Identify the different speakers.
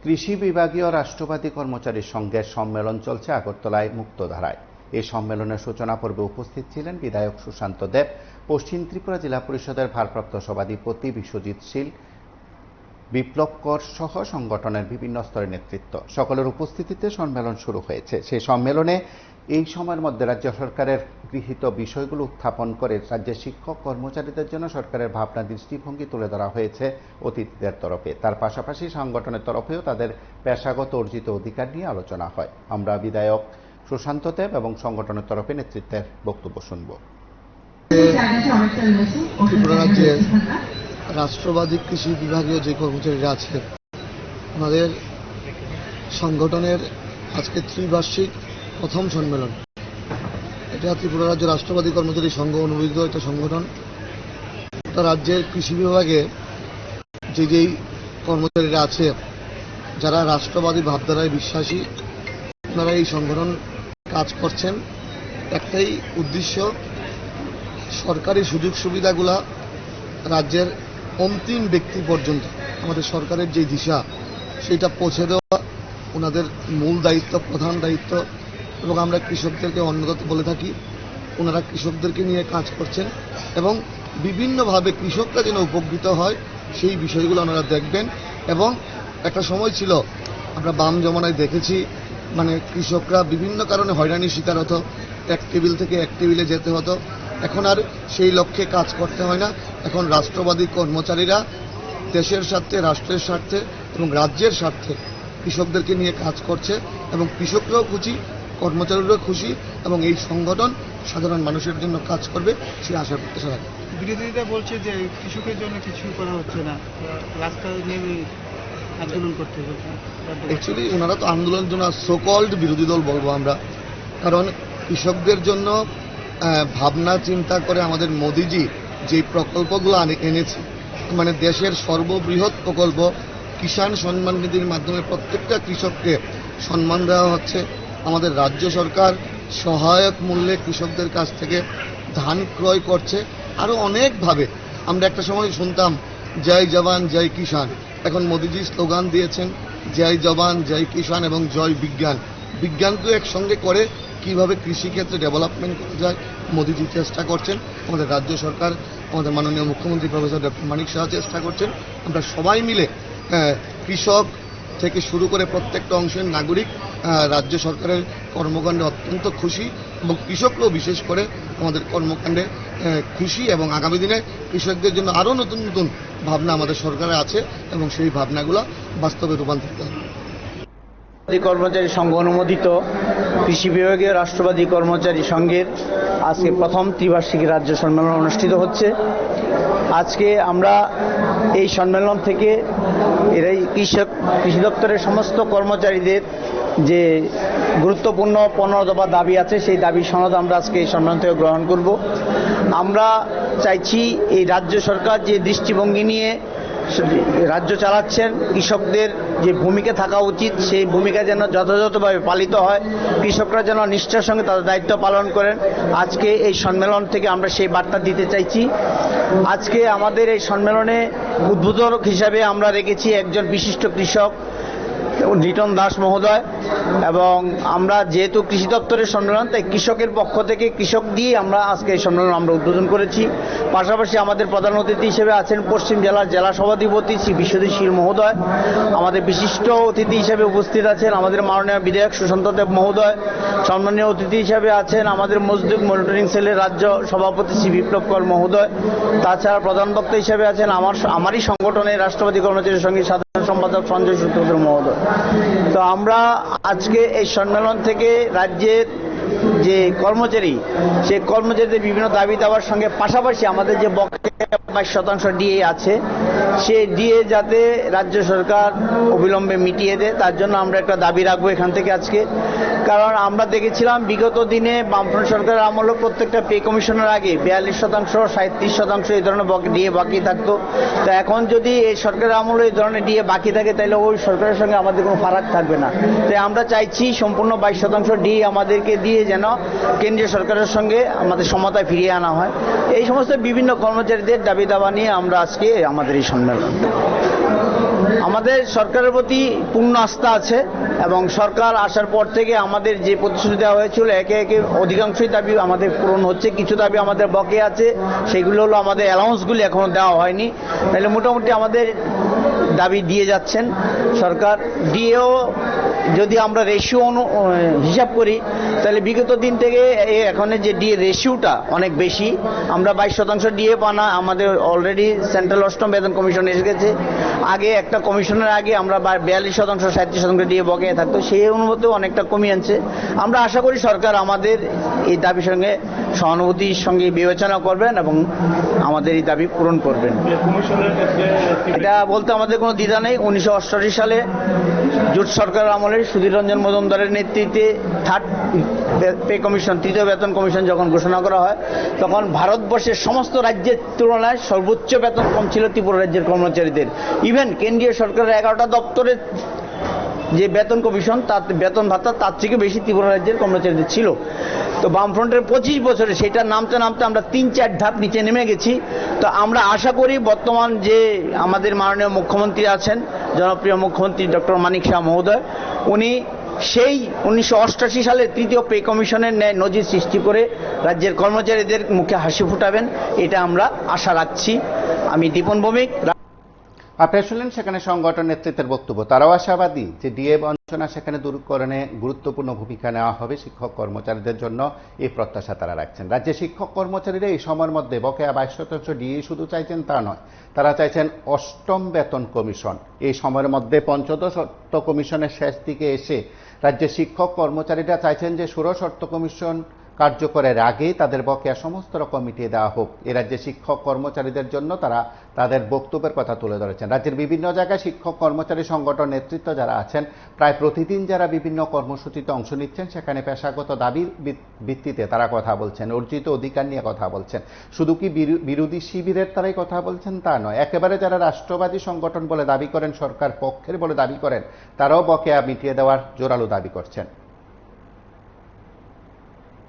Speaker 1: কৃষি বিভাগীয় রাষ্ট্রবাদী কর্মচারী সংঘের সম্মেলন চলছে আগরতলায় মুক্তধারায়। এই সম্মেলনের সূচনা পর্বে উপস্থিত ছিলেন বিধায়ক সুশান্ত দেব, পশ্চিম ত্রিপুরা জেলা পরিষদের ভারপ্রাপ্ত সভাধিপতি বিশ্বজিৎ শীল, বিপ্লব কর সহ সংগঠনের বিভিন্ন স্তরের নেতৃত্ব। সকলের উপস্থিতিতে সম্মেলন শুরু হয়েছে। সেই সম্মেলনে এই সময়ের মধ্যে রাজ্য সরকারের গৃহীত বিষয়গুলো উত্থাপন করে রাজ্যের শিক্ষক কর্মচারীদের জন্য সরকারের ভাবনা দৃষ্টিভঙ্গি তুলে ধরা হয়েছে অতিথিদের তরফে। তার পাশাপাশি সংগঠনের তরফেও তাদের পেশাগত অর্জিত অধিকার নিয়ে আলোচনা হয়। আমরা বিধায়ক সুশান্ত দেব এবং সংগঠনের তরফে নেতৃত্বের বক্তব্য শুনব।
Speaker 2: ত্রিপুরা রাজ্যের রাষ্ট্রবাদী কৃষি বিভাগীয় যে কর্মচারীরা আছে, আমাদের সংগঠনের আজকে ত্রিবার্ষিক প্রথম সম্মেলন। এটা ত্রিপুরা রাজ্য রাষ্ট্রবাদী কর্মচারী সংঘ অনুমোদিত একটা সংগঠন। এটা রাজ্যের কৃষি বিভাগে যেই কর্মচারীরা আছে, যারা রাষ্ট্রবাদী ভাবধারায় বিশ্বাসী, আপনারা এই সংগঠন কাজ করছেন। একটাই উদ্দেশ্য, সরকারি সুযোগ সুবিধাগুলা রাজ্যের অন্তিম ব্যক্তি পর্যন্ত আমাদের সরকারের যে দিশা সেটা পৌঁছে দেওয়া ওনাদের মূল দায়িত্ব, প্রধান দায়িত্ব। এবং আমরা কৃষকদেরকে অন্যত বলে থাকি, ওনারা কৃষকদেরকে নিয়ে কাজ করছেন এবং বিভিন্নভাবে কৃষকরা যেন উপকৃত হয় সেই বিষয়গুলো ওনারা দেখবেন। এবং একটা সময় ছিল, আমরা বাম জমানায় দেখেছি, মানে কৃষকরা বিভিন্ন কারণে হয়রানির শিকার হতো, এক টেবিল থেকে এক টেবিলে যেতে হতো। এখন আর সেই লক্ষ্যে কাজ করতে হয় না। এখন রাষ্ট্রবাদী কর্মচারীরা দেশের স্বার্থে, রাষ্ট্রের স্বার্থে এবং রাজ্যের স্বার্থে কৃষকদেরকে নিয়ে কাজ করছে এবং কৃষকরাও খুশি, কর্মচারীরাও খুশি এবং এই সংগঠন সাধারণ মানুষের জন্য কাজ করবে সেই আশা প্রত্যাশা রাখে।
Speaker 3: বিরোধীরা বলছে যে কৃষকের জন্য কিছু করা হচ্ছে না, রাস্তায় নেমে আন্দোলন করতে হচ্ছে।
Speaker 2: অ্যাকচুয়ালি ওনারা তো আন্দোলনের জন্য সোকল্ড বিরোধী দল বলবো আমরা, কারণ কৃষকদের জন্য ভাবনা চিন্তা করে আমাদের মোদিজি যে প্রকল্পগুলো এনেছে, মানে দেশের সর্ববৃহৎ প্রকল্প কিষাণ সম্মান নিধির মাধ্যমে প্রত্যেকটা কৃষককে সম্মান দেওয়া হচ্ছে। আমাদের রাজ্য সরকার সহায়ক মূল্যে কৃষকদের কাছ থেকে ধান ক্রয় করছে। আরও অনেকভাবে আমরা একটা সময় শুনতাম জয় জওয়ান জয় কিষাণ, এখন মোদিজি স্লোগান দিয়েছেন জয় জওয়ান জয় কিষাণ এবং জয় বিজ্ঞান। বিজ্ঞানকে একসঙ্গে করে কিভাবে কৃষিক্ষেত্রে ডেভেলপমেন্ট করা যায় মোদিজি চেষ্টা করছেন। আমাদের রাজ্য সরকার, আমাদের মাননীয় মুখ্যমন্ত্রী প্রফেসর ডক্টর মানিক সাহা চেষ্টা করছেন। আমরা সবাই মিলে কৃষক থেকে শুরু করে প্রত্যেকটা অংশের নাগরিক রাজ্য সরকারের কর্মকাণ্ডে অত্যন্ত খুশি এবং কৃষকরাও বিশেষ করে আমাদের কর্মকাণ্ডে খুশি এবং আগামী দিনে কৃষকদের জন্য আরও নতুন নতুন ভাবনা আমাদের সরকারে আছে এবং সেই ভাবনাগুলো বাস্তবে রূপান্তরিত হবে।
Speaker 4: কর্মচারী সংঘ অনুমোদিত কৃষি বিভাগীয় রাষ্ট্রবাদী কর্মচারী সংঘের আজকে প্রথম ত্রিবার্ষিক রাজ্য সম্মেলন অনুষ্ঠিত হচ্ছে। আজকে আমরা এই সম্মেলন থেকে কৃষি দপ্তরের সমস্ত কর্মচারীদের যে গুরুত্বপূর্ণ 15 দফা দাবি আছে, সেই দাবি সনদ আমরা আজকে এই সম্মেলন থেকে গ্রহণ করব। আমরা চাইছি এই রাজ্য সরকার যে দৃষ্টিভঙ্গি নিয়ে রাজ্য চালাচ্ছেন, কৃষকদের যে ভূমিকা থাকা উচিত সেই ভূমিকা যেন যথাযথভাবে পালিত হয়, কৃষকরা যেন নিষ্ঠার সঙ্গে তাদের দায়িত্ব পালন করেন। আজকে এই সম্মেলন থেকে আমরা সেই বার্তা দিতে চাইছি। আজকে আমাদের এই সম্মেলনে উদ্বোধক হিসাবে আমরা রেখেছি একজন বিশিষ্ট কৃষক রিটন দাস মহোদয়, এবং আমরা যেহেতু কৃষি দপ্তরের সম্মেলন, তাই কৃষকের পক্ষ থেকে কৃষক দিয়ে আমরা আজকে এই সম্মেলন আমরা উদ্বোধন করেছি। পাশাপাশি আমাদের প্রধান অতিথি হিসেবে আছেন পশ্চিম জেলার জেলা সভাধিপতি শ্রী বিশ্বজিৎ শীল মহোদয়। আমাদের বিশিষ্ট অতিথি হিসেবে উপস্থিত আছেন আমাদের মাননীয় বিধায়ক সুশান্ত দেব মহোদয়। সম্মানীয় অতিথি হিসেবে আছেন আমাদের মজদুর মনিটরিং সেলের রাজ্য সভাপতি শ্রী বিপ্লব কর মহোদয়। তাছাড়া প্রধান বক্তা হিসেবে আছেন আমারই সংগঠনের রাষ্ট্রবাদী কর্মচারী সংঘের সাধারণ সম্পাদক সঞ্জয় সূত্রধর মহোদয়। তো আমরা আজকে এই সম্মেলন থেকে রাজ্যের যে কর্মচারী, সেই কর্মচারীদের বিভিন্ন দাবি দাওয়ার সঙ্গে পাশাপাশি আমাদের যে বকেয়া 22% ডিএ আছে, সেই ডিএ যাতে রাজ্য সরকার অবিলম্বে মিটিয়ে দেয়, তার জন্য আমরা একটা দাবি রাখবো এখান থেকে আজকে। কারণ আমরা দেখেছিলাম বিগত দিনে বামফ্রন্ট সরকারের আমলে প্রত্যেকটা পে কমিশনের আগে 42%, 37% এই ধরনের ডিএ বাকি থাকতো। তো এখন যদি এই সরকারের আমলে এই ধরনের ডিএ বাকি থাকে, তাহলে ওই সরকারের সঙ্গে আমাদের কোনো ফারাক থাকবে না। তাই আমরা চাইছি সম্পূর্ণ 22% ডিএ আমাদেরকে দিয়ে যেন কেন্দ্রীয় সরকারের সঙ্গে আমাদের সমতায় ফিরিয়ে আনা হয়। এই সমস্ত বিভিন্ন কর্মচারীদের দাবি দাওয়া নিয়ে আমরা আজকে আমাদের এই সম্মেলন। আমাদের সরকারের প্রতি পূর্ণ আস্থা আছে এবং সরকার আসার পর থেকে আমাদের যে প্রতিশ্রুতি দেওয়া হয়েছিল একে একে অধিকাংশই দাবি আমাদের পূরণ হচ্ছে। কিছু দাবি আমাদের বকে আছে, সেগুলো হলো আমাদের অ্যালাউন্সগুলি এখনো দেওয়া হয়নি। তাহলে মোটামুটি আমাদের দাবি দিয়ে যাচ্ছেন সরকার। ডিএও যদি আমরা রেশিও হিসাব করি তাহলে বিগত দিন থেকে এখানে যে ডিএ রেশিওটা অনেক বেশি। আমরা 22% ডিএ পানা আমাদের অলরেডি সেন্ট্রাল অষ্টম বেতন কমিশন এসে গেছে। আগে একটা কমিশনের আগে আমরা 42%, 37% ডিএ বকেয়া থাকতো, সেই অনুভূতিও অনেকটা কমিয়ে আনছে। আমরা আশা করি সরকার আমাদের এই দাবির সঙ্গে সহানুভূতির সঙ্গে বিবেচনা করবেন এবং আমাদের এই দাবি পূরণ করবেন। এটা বলতে আমাদের কোনো দ্বিধা নেই। 1988 সালে জোট সরকার আমলে সুধীর রঞ্জন মজুমদারের নেতৃত্বে থার্ড পে কমিশন, তৃতীয় বেতন কমিশন যখন ঘোষণা করা হয়, তখন ভারতবর্ষের সমস্ত রাজ্যের তুলনায় সর্বোচ্চ বেতন কম ছিল ত্রিপুরা রাজ্যের কর্মচারীদের। ইভেন কেন্দ্রীয় সরকারের 11টা দপ্তরের যে বেতন কমিশন তার বেতন ভাতা তার থেকে বেশি ত্রিপুরা রাজ্যের কর্মচারীদের ছিল। তো বামফ্রন্টের 25 বছরে সেটা নামতে নামতে আমরা 3-4 ধাপ নিচে নেমে গেছি। তো আমরা আশা করি বর্তমান যে আমাদের মাননীয় মুখ্যমন্ত্রী আছেন, জনপ্রিয় মুখ্যমন্ত্রী ডক্টর মানিক শাহ মহোদয়, উনি সেই 1988 সালের তৃতীয় পে কমিশনের ন্যায় নজির সৃষ্টি করে রাজ্যের কর্মচারীদের মুখে হাসি ফুটাবেন, এটা আমরা আশা রাখছি। আমি দীপন ভৌমিক।
Speaker 1: আপনারা শুনলেন সেখানে সংগঠন নেতৃত্বের বক্তব্য। তারাও আশাবাদী যে ডিএ বঞ্চনা সেখানে দূরীকরণে গুরুত্বপূর্ণ ভূমিকা নেওয়া হবে শিক্ষক কর্মচারীদের জন্য, এই প্রত্যাশা তারা রাখছেন। রাজ্যে শিক্ষক কর্মচারীরা এই সময়ের মধ্যে বকেয়া 22% ডিএ শুধু চাইছেন তা নয়, তারা চাইছেন অষ্টম বেতন কমিশন। এই সময়ের মধ্যে পঞ্চদশ অর্থ কমিশনের শেষ দিকে এসে রাজ্যের শিক্ষক কর্মচারীরা চাইছেন যে ষোড়শ অর্থ কমিশন কার্যকরের আগেই তাদের বকেয়া সমস্ত রকম মিটিয়ে দেওয়া হোক। এ রাজ্যে শিক্ষক কর্মচারীদের জন্য তারা তাদের বক্তব্যের কথা তুলে ধরেছেন। রাজ্যের বিভিন্ন জায়গায় শিক্ষক কর্মচারী সংগঠন নেতৃত্ব যারা আছেন, প্রায় প্রতিদিন যারা বিভিন্ন কর্মসূচিতে অংশ নিচ্ছেন, সেখানে পেশাগত দাবির ভিত্তিতে তারা কথা বলছেন, অর্জিত অধিকার নিয়ে কথা বলছেন। শুধু কি বিরোধী শিবিরের তারাই কথা বলছেন তা নয়, একেবারে যারা রাষ্ট্রবাদী সংগঠন বলে দাবি করেন, সরকার পক্ষের বলে দাবি করেন, তারাও বকেয়া মিটিয়ে দেওয়ার জোরালো দাবি করছেন।